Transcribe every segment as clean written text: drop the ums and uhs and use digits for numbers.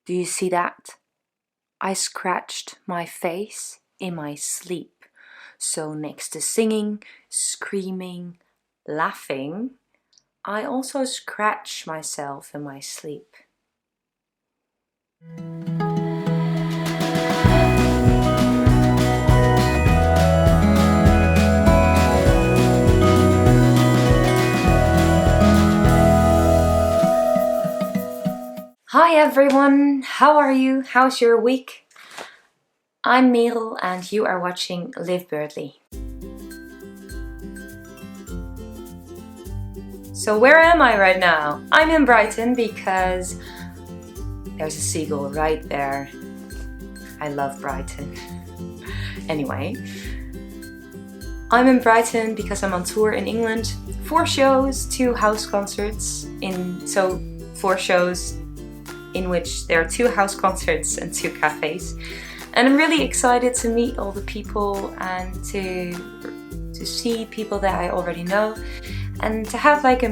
Do you see that? I scratched my face in my sleep. So next to singing, screaming, laughing, I also scratch myself in my sleep. Hi everyone, how are you? How's your week? I'm Merel and you are watching Live Birdly. So where am I right now? I'm in Brighton because there's a seagull right there. I love Brighton. Anyway, I'm in Brighton because I'm on tour in England. 4 shows, 2 house concerts. 4 shows in which there are 2 house concerts and 2 cafes. And I'm really excited to meet all the people and to see people that I already know and to have like a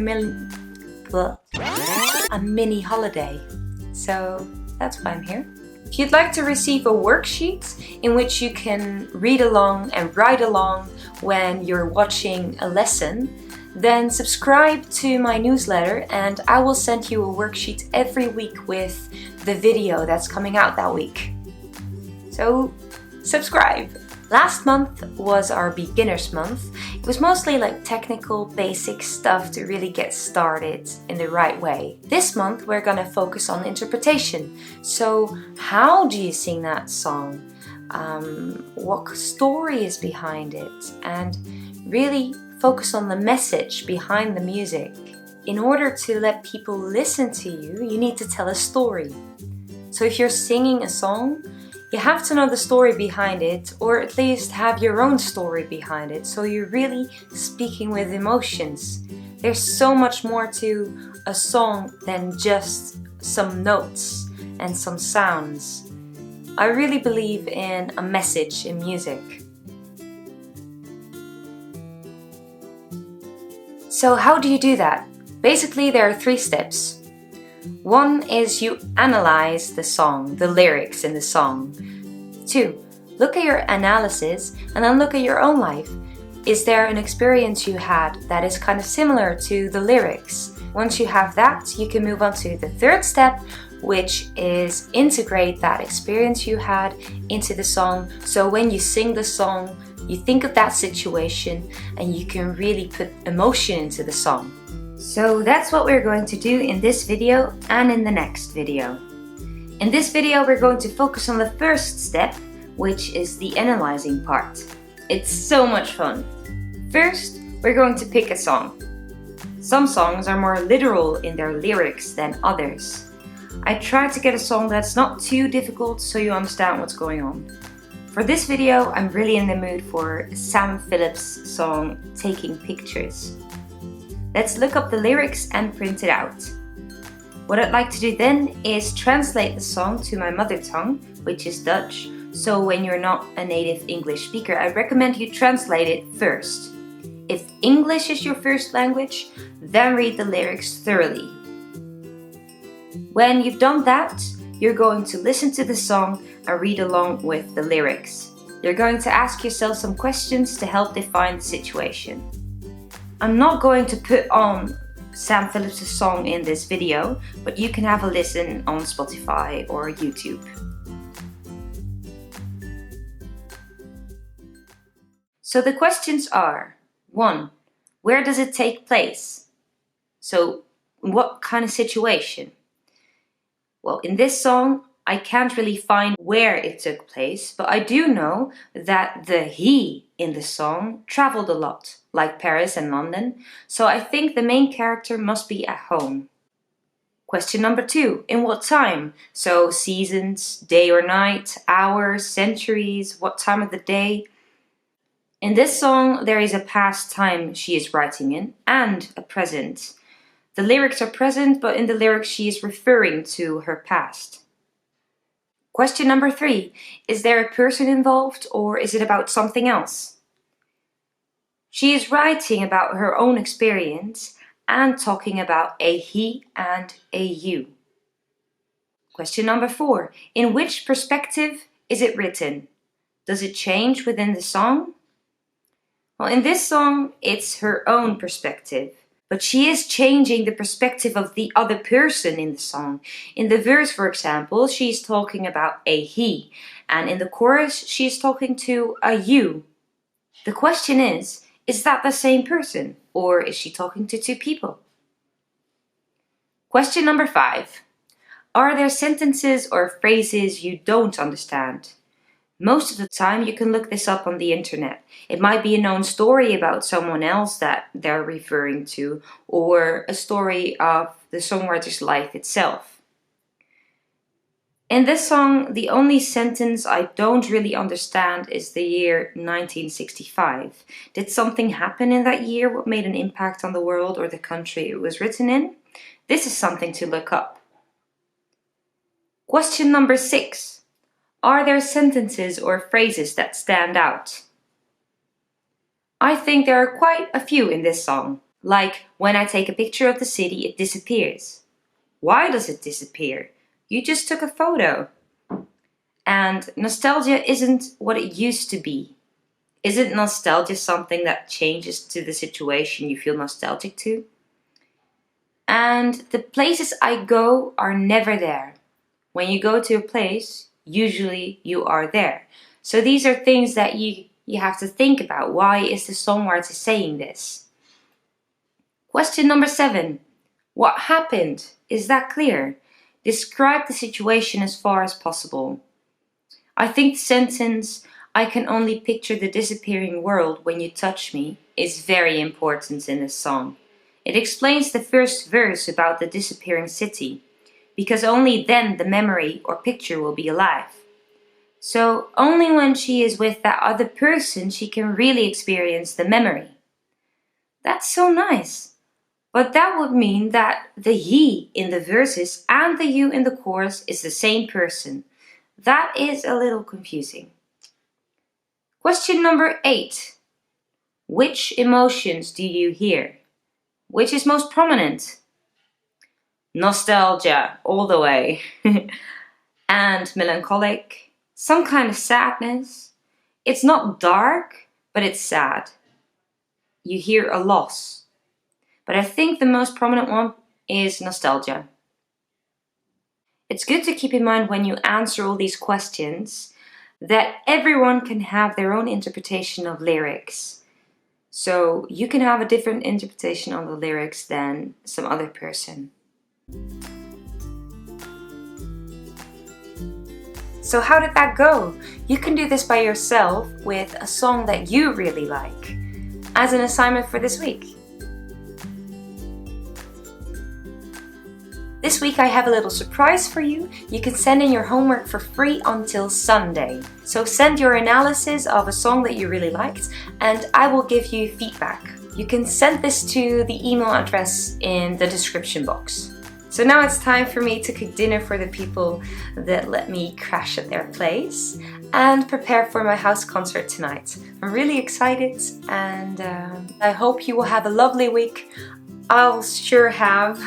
mini holiday. So that's why I'm here. If you'd like to receive a worksheet in which you can read along and write along when you're watching a lesson, then subscribe to my newsletter and I will send you a worksheet every week with the video that's coming out that week. So subscribe! Last month was our beginners month. It was mostly like technical, basic stuff to really get started in the right way. This month we're gonna focus on interpretation. So how do you sing that song? What story is behind it? And really focus on the message behind the music. In order to let people listen to you, you need to tell a story. So if you're singing a song, you have to know the story behind it, or at least have your own story behind it, so you're really speaking with emotions. There's so much more to a song than just some notes and some sounds. I really believe in a message in music. So how do you do that? Basically, there are 3 steps. 1 is you analyze the song, the lyrics in the song. 2, look at your analysis and then look at your own life. Is there an experience you had that is kind of similar to the lyrics? Once you have that, you can move on to the 3rd step, which is integrate that experience you had into the song. So when you sing the song, you think of that situation and you can really put emotion into the song. So that's what we're going to do in this video and in the next video. In this video we're going to focus on the 1st step, which is the analyzing part. It's so much fun. First, we're going to pick a song. Some songs are more literal in their lyrics than others. I tried to get a song that's not too difficult so you understand what's going on. For this video, I'm really in the mood for Sam Phillips' song Taking Pictures. Let's look up the lyrics and print it out. What I'd like to do then is translate the song to my mother tongue, which is Dutch. So when you're not a native English speaker, I recommend you translate it first. If English is your first language, then read the lyrics thoroughly. When you've done that, you're going to listen to the song and read along with the lyrics. You're going to ask yourself some questions to help define the situation. I'm not going to put on Sam Phillips' song in this video, but you can have a listen on Spotify or YouTube. So the questions are: 1. Where does it take place? So what kind of situation? Well, in this song, I can't really find where it took place, but I do know that the he in the song traveled a lot, like Paris and London, so I think the main character must be at home. Question number 2, in what time? So seasons, day or night, hours, centuries, what time of the day? In this song, there is a past time she is writing in and a present. The lyrics are present, but in the lyrics she is referring to her past. Question number 3. Is there a person involved or is it about something else? She is writing about her own experience and talking about a he and a you. Question number 4. In which perspective is it written? Does it change within the song? Well, in this song, it's her own perspective. But she is changing the perspective of the other person in the song. In the verse, for example, she's talking about a he. And in the chorus, she's talking to a you. The question is that the same person? Or is she talking to two people? Question number 5. Are there sentences or phrases you don't understand? Most of the time you can look this up on the internet. It might be a known story about someone else that they're referring to, or a story of the songwriter's life itself. In this song, the only sentence I don't really understand is the year 1965. Did something happen in that year what made an impact on the world or the country it was written in? This is something to look up. Question number 6. Are there sentences or phrases that stand out? I think there are quite a few in this song, like when I take a picture of the city, it disappears. Why does it disappear? You just took a photo. And nostalgia isn't what it used to be. Isn't nostalgia something that changes to the situation you feel nostalgic to? And the places I go are never there. When you go to a place, usually you are there. So these are things that you have to think about. Why is the songwriter saying this? Question number 7. What happened? Is that clear? Describe the situation as far as possible. I think the sentence, I can only picture the disappearing world when you touch me, is very important in this song. It explains the first verse about the disappearing city, because only then the memory or picture will be alive. So only when she is with that other person she can really experience the memory. That's so nice. But that would mean that the he in the verses and the you in the chorus is the same person. That is a little confusing. Question number 8. Which emotions do you hear? Which is most prominent? Nostalgia, all the way. And melancholic, some kind of sadness. It's not dark, but it's sad. You hear a loss. But I think the most prominent one is nostalgia. It's good to keep in mind when you answer all these questions that everyone can have their own interpretation of lyrics. So you can have a different interpretation on the lyrics than some other person. So how did that go? You can do this by yourself with a song that you really like as an assignment for this week. This week I have a little surprise for you. You can send in your homework for free until Sunday. So send your analysis of a song that you really liked and I will give you feedback. You can send this to the email address in the description box. So now it's time for me to cook dinner for the people that let me crash at their place and prepare for my house concert tonight. I'm really excited and I hope you will have a lovely week. I'll sure have.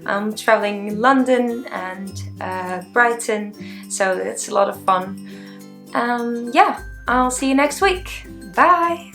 I'm traveling in London and Brighton, so it's a lot of fun. Yeah, I'll see you next week. Bye!